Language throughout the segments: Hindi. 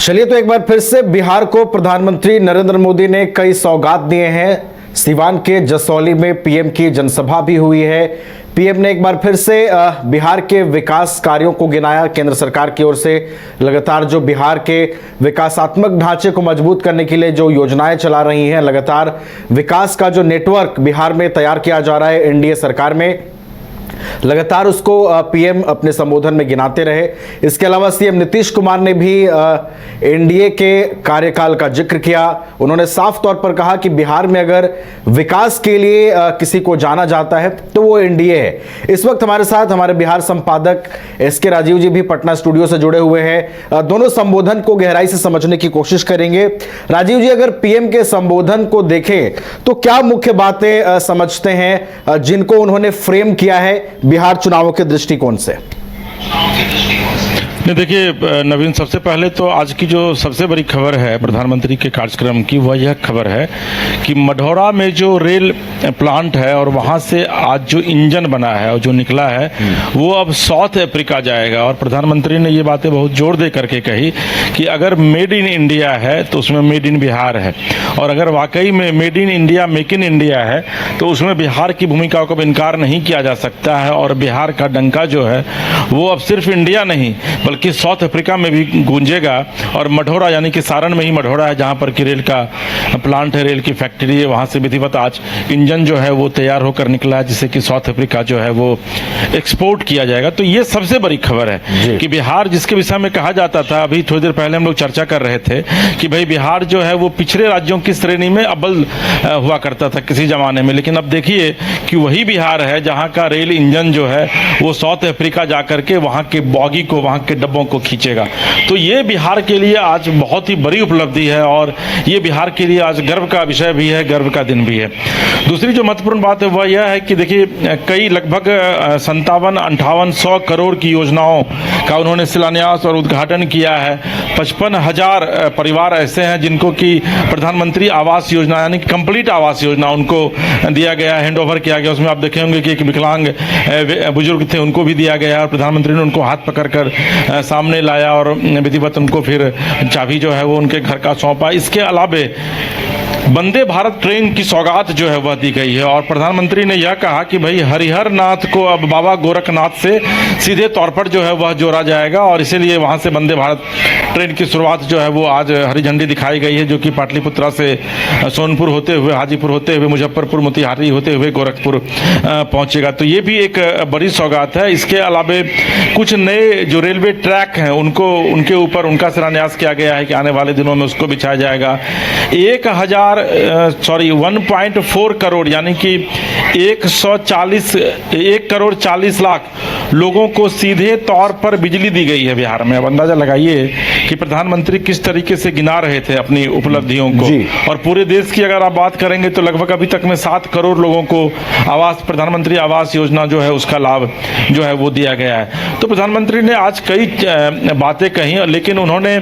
चलिए तो एक बार फिर से बिहार को प्रधानमंत्री नरेंद्र मोदी ने कई सौगात दिए हैं। सीवान के जसौली में पीएम की जनसभा भी हुई है। पीएम ने एक बार फिर से बिहार के विकास कार्यों को गिनाया। केंद्र सरकार की ओर से लगातार जो बिहार के विकासात्मक ढांचे को मजबूत करने के लिए जो योजनाएं चला रही हैं, लगातार विकास का जो नेटवर्क बिहार में तैयार किया जा रहा है एनडीए सरकार में, लगातार उसको पीएम अपने संबोधन में गिनाते रहे। इसके अलावा सीएम नीतीश कुमार ने भी एनडीए के कार्यकाल का जिक्र किया। उन्होंने साफ तौर पर कहा कि बिहार में अगर विकास के लिए किसी को जाना जाता है तो वो एनडीए है। इस वक्त हमारे साथ हमारे बिहार संपादक एसके राजीव जी भी पटना स्टूडियो से जुड़े हुए हैं। दोनों संबोधन को गहराई से समझने की कोशिश करेंगे। राजीव जी, अगर पीएम के संबोधन को देखें तो क्या मुख्य बातें समझते हैं जिनको उन्होंने फ्रेम किया है बिहार चुनावों के दृष्टिकोण से? नहीं, देखिए नवीन, सबसे पहले तो आज की जो सबसे बड़ी खबर है प्रधानमंत्री के कार्यक्रम की, वह यह खबर है कि मढ़ौरा में जो रेल प्लांट है और वहाँ से आज जो इंजन बना है और जो निकला है वो अब साउथ अफ्रीका जाएगा। और प्रधानमंत्री ने ये बातें बहुत जोर दे करके कही कि अगर मेड इन इंडिया है तो उसमें मेड इन बिहार है, और अगर वाकई में made in India make in India है तो उसमें बिहार की भूमिका को इनकार नहीं किया जा सकता है। और बिहार का डंका जो है वो अब सिर्फ इंडिया नहीं बल्कि साउथ अफ्रीका में भी गूंजेगा। और मढ़ौरा यानी कि सारण में ही मढ़ौरा है जहां पर कि रेल का प्लांट है, रेल की फैक्ट्री है, वहां से विधिवत आज इंजन जो है वो तैयार होकर निकला है जिसे कि साउथ अफ्रीका जो है वो एक्सपोर्ट किया जाएगा। तो ये सबसे बड़ी खबर है कि बिहार, जिसके विषय में कहा जाता था, अभी थोड़ी देर पहले हम लोग चर्चा कर रहे थे कि भाई बिहार जो है वो पिछड़े राज्यों की श्रेणी में अव्वल हुआ करता था किसी जमाने में, लेकिन अब देखिए कि वही बिहार है जहाँ का रेल इंजन जो है वो साउथ अफ्रीका जाकर के वहाँ के बॉगी को, वहाँ के डब्बों को खींचेगा। तो ये बिहार के लिए आज बहुत ही बड़ी उपलब्धि है और ये बिहार के लिए आज गर्व का विषय भी है, गर्व का दिन भी है। दूसरी जो महत्वपूर्ण बात है वह यह है कि देखिए कई लगभग 57-58 करोड़ की योजनाओं का उन्होंने शिलान्यास और उद्घाटन किया है। 55,000 परिवार ऐसे हैं जिनको कि प्रधानमंत्री आवास योजना यानी कंप्लीट आवास योजना उनको दिया गया, हैंड ओवर किया गया। उसमें आप देखे होंगे कि एक विकलांग बुजुर्ग थे, उनको भी दिया गया और प्रधानमंत्री ने उनको हाथ पकड़कर सामने लाया और विधिवत उनको फिर चाबी जो है वो उनके घर का सौंपा। इसके अलावे वंदे भारत ट्रेन की सौगात जो है वह दी गई है और प्रधानमंत्री ने यह कहा कि भाई हरिहर नाथ को अब बाबा गोरखनाथ से सीधे तौर पर जो है वह जोड़ा जाएगा और इसीलिए वहां से वंदे भारत ट्रेन की शुरुआत जो है वो आज हरी झंडी दिखाई गई है, जो कि पाटलिपुत्रा से सोनपुर होते हुए, हाजीपुर होते हुए, मुजफ्फरपुर, मोतिहारी होते हुए गोरखपुर पहुंचेगा। तो ये भी एक बड़ी सौगात है। इसके अलावे कुछ नए जो रेलवे ट्रैक हैं उनको, उनके ऊपर उनका शिलान्यास किया गया है कि आने वाले दिनों में उसको बिछाया जाएगा। 1.4 करोड़ यानी कि 1 करोड़ 40 लाख लोगों को सीधे तौर पर बिजली दी गई है बिहार में। अब अंदाजा लगाइए कि प्रधानमंत्री किस तरीके से गिना रहे थे अपनी उपलब्धियों को, और पूरे देश की अगर आप बात करेंगे तो लगभग अभी तक में 7 करोड़ लोगों को आवास, प्रधानमंत्री आवास योजना जो है उसका लाभ जो है वो दिया गया है। तो प्रधानमंत्री ने आज कई बातें कही, लेकिन उन्होंने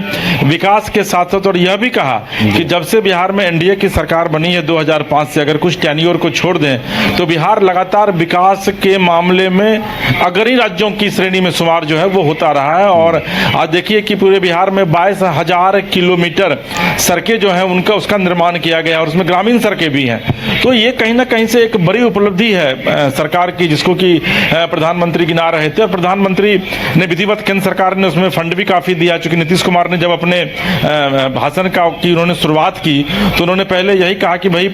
विकास के साथ साथ और यह भी कहा कि जब से बिहार में एनडीए की सरकार बनी है 2005 से, अगर कुछ टेन्योर को छोड़ दें तो बिहार लगातार विकास के मामले में अग्रणी राज्यों की श्रेणी में शुमार जो है वो होता रहा है। और आज देखिए कि पूरे बिहार में 22,000 किलोमीटर सड़कें जो है उनका उसका निर्माण किया गया और उसमें ग्रामीण सड़कें भी हैं। तो ये कहीं ना कहीं से एक बड़ी उपलब्धि है सरकार की, जिसको कि प्रधानमंत्री गिना रहे थे। और प्रधानमंत्री ने विधिवत केंद्र सरकार ने उसमें फंड भी काफी दिया, चूंकि नीतीश कुमार ने जब अपने भाषण की उन्होंने शुरुआत की तो उन्होंने पहले यही कहा कि भाई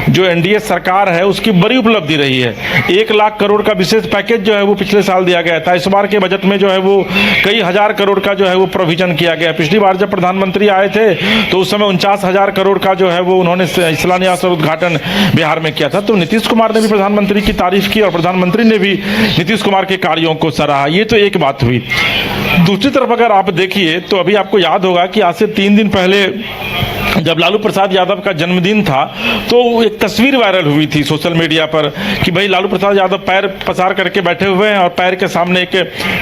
जो एनडीए सरकार है उसकी बड़ी उपलब्धि रही है। 1 लाख करोड़ का विशेष पैकेज जो है वो पिछले साल दिया गया था। इस बार के बजट में जो है वो कई हजार करोड़ का जो है वो प्रोविजन किया गया। पिछली बार जब प्रधानमंत्री आए थे तो उस समय 49,000 करोड़ का जो है वो उन्होंने शिलान्यास और उद्घाटन बिहार में किया था। तो नीतीश कुमार ने भी प्रधानमंत्री की तारीफ की और प्रधानमंत्री ने भी नीतीश कुमार के कार्यों को सराहा। ये तो एक बात हुई। दूसरी तरफ अगर आप देखिए तो अभी आपको याद होगा कि आज से 3 दिन पहले जब लालू प्रसाद यादव का जन्मदिन था तो एक तस्वीर वायरल हुई थी सोशल मीडिया पर कि भाई लालू प्रसाद यादव पैर पसार करके बैठे हुए हैं और पैर के सामने एक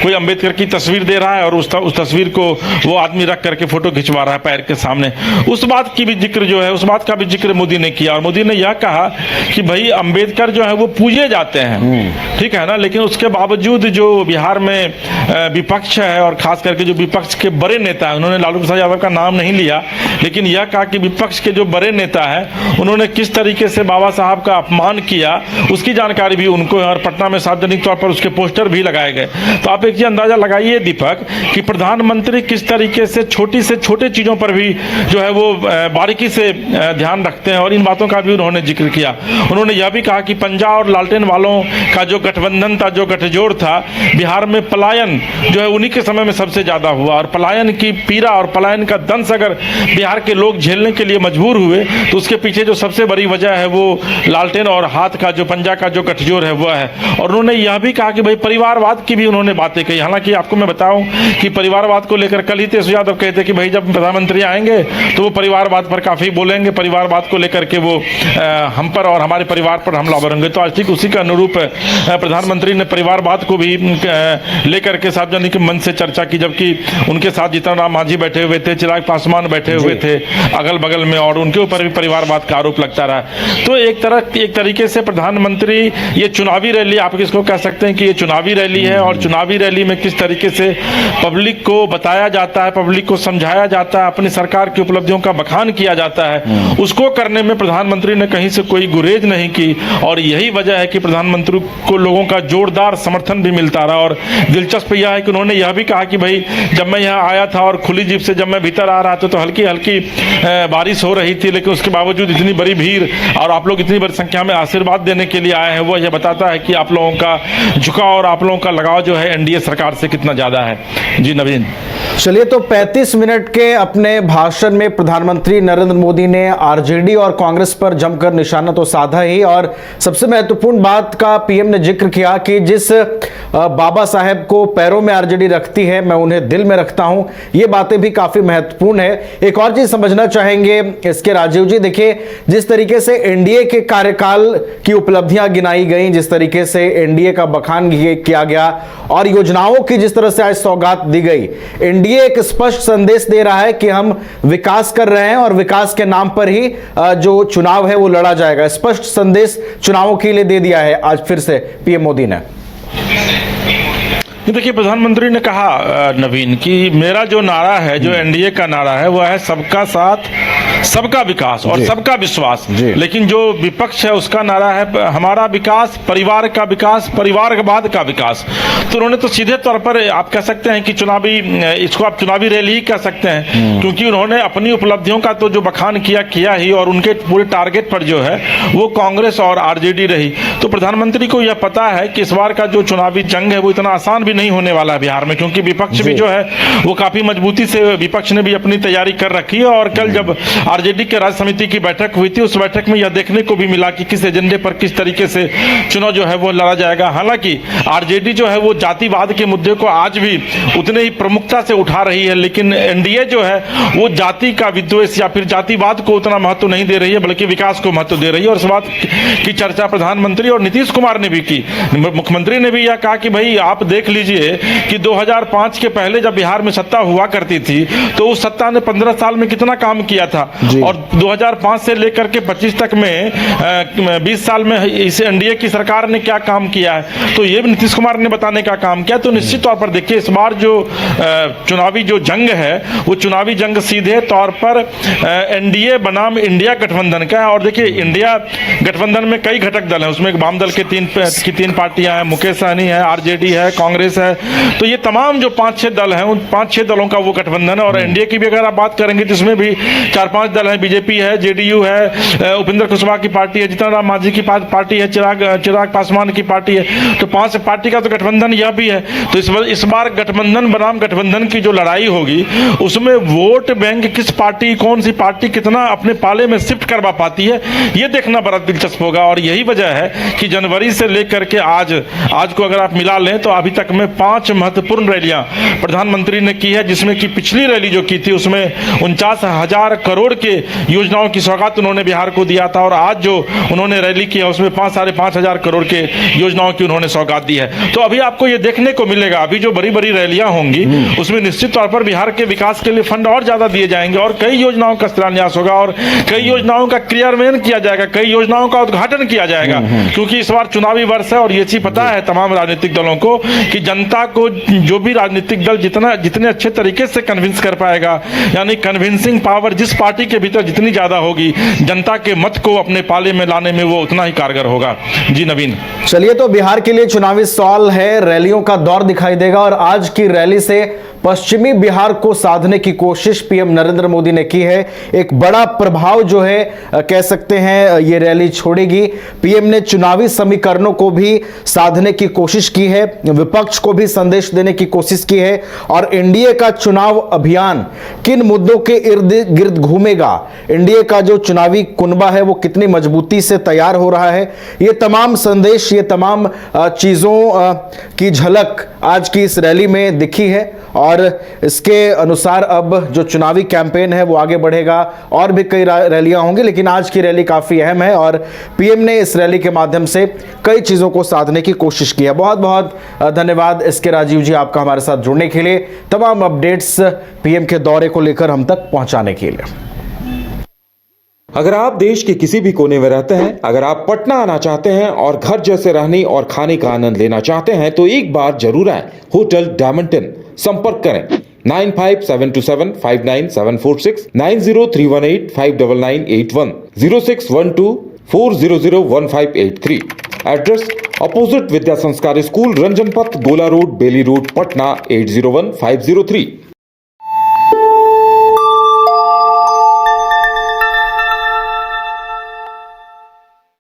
कोई अंबेडकर की तस्वीर दे रहा है और उस तस्वीर को वो आदमी रख करके फोटो खिंचवा रहा है पैर के सामने। उस बात की भी जिक्र जो है, उस बात का भी जिक्र मोदी ने किया और मोदी ने यह कहा कि भाई अंबेडकर जो है वो पूजे जाते हैं, ठीक है ना, लेकिन उसके बावजूद जो बिहार में विपक्ष है और खास करके जो विपक्ष के बड़े नेता है, उन्होंने लालू प्रसाद यादव का नाम नहीं लिया, लेकिन यह कहा कि विपक्ष के जो बड़े नेता हैं उन्होंने किस तरीके से बाबा साहब का अपमान किया उसकी जानकारी भी उनको है और पटना में सार्वजनिक तौर पर उसके पोस्टर भी लगाए गए। तो आप एक चीज अंदाजा लगाइए दीपक कि प्रधानमंत्री किस तरीके से छोटी से छोटे चीजों पर भी जो है वो बारीकी से ध्यान रखते हैं और इन बातों का भी उन्होंने जिक्र किया। उन्होंने यह भी कहा कि पंजा और लालटेन वालों का जो गठबंधन था, जो गठजोड़ था, बिहार में पलायन जो है उन्हीं के समय में सबसे ज्यादा हुआ और पलायन की पीड़ा और पलायन का दंश अगर बिहार के लोग झेलने के लिए मजबूर हुए तो उसके पीछे जो सबसे बड़ी वजह है वो लालटेन और हाथ का जो पंजा का जो गठजोड़ है वो है। और उन्होंने यह भी कहा कि भाई परिवारवाद की भी उन्होंने बातें कही। हालांकि आपको मैं बताऊं कि परिवारवाद को लेकर कल ही तेजस्वी यादव कहते कि भाई जब प्रधानमंत्री आएंगे तो वो परिवारवाद पर काफी बोलेंगे, परिवारवाद को लेकर के वो हम पर और हमारे परिवार पर हमला भरेंगे। तो आज ठीक उसी का अनुरूप प्रधानमंत्री ने परिवारवाद को भी लेकर के सार्वजनिक मंच से चर्चा की, जबकि उनके साथ जीतन राम मांझी बैठे हुए थे, चिराग पासवान बैठे हुए थे अगल बगल में और उनके ऊपर भी परिवारवाद का आरोप लगता रहा। तो एक तरीके से प्रधानमंत्री ये चुनावी रैली, आप किसको कह सकते हैं कि ये चुनावी रैली है और चुनावी रैली में किस तरीके से पब्लिक को बताया जाता है, पब्लिक को समझाया जाता है, अपनी सरकार की उपलब्धियों का बखान किया जाता है, उसको करने में प्रधानमंत्री ने कहीं से कोई गुरेज नहीं की और यही वजह है कि प्रधानमंत्री को लोगों का जोरदार समर्थन भी मिलता रहा। और दिलचस्प यह है कि उन्होंने यह भी कहा कि भाई जब मैं यहाँ आया था और खुली जीप से जब मैं भीतर आ रहा था तो हल्की हल्की बारिश हो रही थी, लेकिन उसके बावजूद इतनी बड़ी भीड़ और आप लोग इतनी बड़ी संख्या में आशीर्वाद देने के लिए आए हैं, वो यह बताता है कि आप लोगों का झुकाव और आप लोगों का लगाव जो है एनडीए सरकार से कितना ज्यादा है। जी नवीन। चलिए, तो 35 मिनट के अपने भाषण में प्रधानमंत्री नरेंद्र मोदी ने आरजेडी और कांग्रेस पर जमकर निशाना तो साधा ही और सबसे महत्वपूर्ण बात का पीएम ने जिक्र किया कि जिस बाबा साहेब को पैरों में आरजेडी रखती है मैं उन्हें दिल में रखता हूं। ये बातें भी काफी महत्वपूर्ण है। एक और चीज समझना चाहेंगे इसके राजीव जी, देखिए जिस तरीके से एनडीए के कार्यकाल की उपलब्धियां गिनाई गई, जिस तरीके से एनडीए का बखान किया गया और योजनाओं की जिस तरह से आज सौगात दी गई, एनडीए एक स्पष्ट संदेश दे रहा है कि हम विकास कर रहे हैं और विकास के नाम पर ही जो चुनाव है वो लड़ा जाएगा। स्पष्ट संदेश चुनावों के लिए दे दिया है आज फिर से पीएम मोदी ने। देखिए, प्रधानमंत्री ने कहा नवीन कि मेरा जो नारा है, जो एनडीए का नारा है, वह है सबका साथ, सबका विकास और सबका विश्वास। लेकिन जो विपक्ष है उसका नारा है हमारा विकास, परिवार का विकास, परिवारवाद का विकास। तो उन्होंने तो सीधे तौर पर आप कह सकते हैं कि इसको आप चुनावी रैली ही कह सकते हैं, क्योंकि उन्होंने अपनी उपलब्धियों का तो जो बखान किया ही और उनके पूरे टारगेट पर जो है वो कांग्रेस और आरजेडी रही। तो प्रधानमंत्री को यह पता है कि इस बार का जो चुनावी जंग है वो इतना आसान भी नहीं होने वाला है बिहार में, क्योंकि विपक्ष भी जो है वो काफी मजबूती से विपक्ष ने भी अपनी तैयारी कर रखी है। और कल जब आरजेडी के राज्य समिति की बैठक हुई थी उस बैठक में यह देखने को भी मिला कि किस एजेंडे पर किस तरीके से चुनाव जो है वो लड़ा जाएगा। हालांकि आरजेडी जो है वो जातिवाद के मुद्दे को आज भी उतने ही प्रमुखता से उठा रही है, लेकिन एनडीए जो है वो जाति का विद्वेष या फिर जातिवाद को उतना महत्व नहीं दे रही है, बल्कि विकास को महत्व दे रही है। और इस बात की चर्चा प्रधानमंत्री और नीतीश कुमार ने भी की। मुख्यमंत्री ने भी यह कहा कि भाई आप देख लीजिए कि 2005 के पहले जब बिहार में सत्ता हुआ करती थी तो उस सत्ता ने 15 साल में कितना काम किया था और 2005 से लेकर के 25 तक में 20 साल में इस एनडीए की सरकार ने क्या काम किया है, तो ये भी नीतीश कुमार ने बताने का काम किया। तो निश्चित तौर पर देखिए इस बार जो चुनावी जो जंग है वो चुनावी जंग सीधे तौर पर एनडीए बनाम इंडिया गठबंधन का है। और देखिए इंडिया गठबंधन में कई घटक दल हैं, उसमें वाम दल के तीन पार्टियां हैं, मुकेश सहनी है, आरजेडी है, कांग्रेस है। तो ये तमाम जो 5-6 दल हैं उन 5-6 दलों का वो गठबंधन है। और एनडीए की भी अगर आप बात करेंगे जिसमें भी 4-5 दल हैं, बीजेपी है, जेडीयू है, उपेंद्र कुशवाहा की पार्टी है, जीतन राम मांझी की पार्टी है, चिराग पासवान की पार्टी है, तो 5 पार्टी का तो गठबंधन यह भी है। तो इस बार गठबंधन बनाम गठबंधन की जो लड़ाई होगी उसमें वोट बैंक किस पार्टी, कौन सी पार्टी कितना अपने पाले में शिफ्ट करवा पाती है ये देखना बड़ा दिलचस्प होगा। और यही वजह है कि जनवरी से लेकर के आज को अगर आप मिला लें तो अभी तक में में 5 महत्वपूर्ण रैलियां प्रधानमंत्री ने की है, जिसमें कि पिछली रैली जो की थी उसमें 49,000 करोड़ के योजनाओं की सौगात उन्होंने बिहार को दिया था, और आज जो उन्होंने रैली की है उसमें 5,500 करोड़ के योजनाओं की उन्होंने सौगात दी है। तो अभी आपको ये देखने को मिलेगा, अभी जो बड़ी बड़ी रैलियां होंगी उसमें निश्चित तौर पर बिहार के विकास के लिए फंड और ज्यादा दिए जाएंगे, और कई योजनाओं का शिलान्यास होगा, और कई योजनाओं का क्रियान्वयन किया जाएगा, कई योजनाओं का उद्घाटन किया जाएगा, क्योंकि इस बार चुनावी वर्ष है। और ये चीज पता है तमाम राजनीतिक दलों को कि जनता को जो भी राजनीतिक दल जितने अच्छे तरीके से कन्विंस कर पाएगा, यानी कन्विंसिंग पावर जिस पार्टी के भीतर जितनी ज्यादा होगी, जनता के मत को अपने पाले में लाने में वो उतना ही कारगर होगा। जी नवीन। चलिए, तो बिहार के लिए चुनावी सवाल है, रैलियों का दौर दिखाई देगा, और आज की रैली से पश्चिमी बिहार को साधने की कोशिश पीएम नरेंद्र मोदी ने की है। एक बड़ा प्रभाव जो है कह सकते हैं ये रैली छोड़ेगी। पीएम ने चुनावी समीकरणों को भी साधने की कोशिश की है, विपक्ष को भी संदेश देने की कोशिश की है, और एनडीए का चुनाव अभियान किन मुद्दों के इर्द गिर्द घूमेगा, एनडीए का जो चुनावी कुनबा है वो कितनी मजबूती से तैयार हो रहा है, ये तमाम संदेश, ये तमाम चीजों की झलक आज की इस रैली में दिखी है। और इसके अनुसार अब जो चुनावी कैंपेन है वो आगे बढ़ेगा, और भी कई रैलियां होंगी, लेकिन आज की रैली काफी अहम है, और पीएम ने इस रैली के माध्यम से कई चीजों को साधने की कोशिश की है। बहुत बहुत धन्यवाद इसके राजीव जी, आपका हमारे साथ जुड़ने के लिए, तमाम अपडेट्स पीएम के दौरे को लेकर हम तक पहुंचाने के लिए। अगर आप देश के किसी भी कोने में रहते हैं, अगर आप पटना आना चाहते हैं और घर जैसे रहने और खाने का आनंद लेना चाहते हैं, तो एक बार जरूर आए होटल डायमंड इन। संपर्क करें 9572759746, 9031859981, 0612400153। एड्रेस अपोजिट विद्या संस्कार स्कूल, रंजन पथ, गोला रोड, बेली रोड, पटना 801503।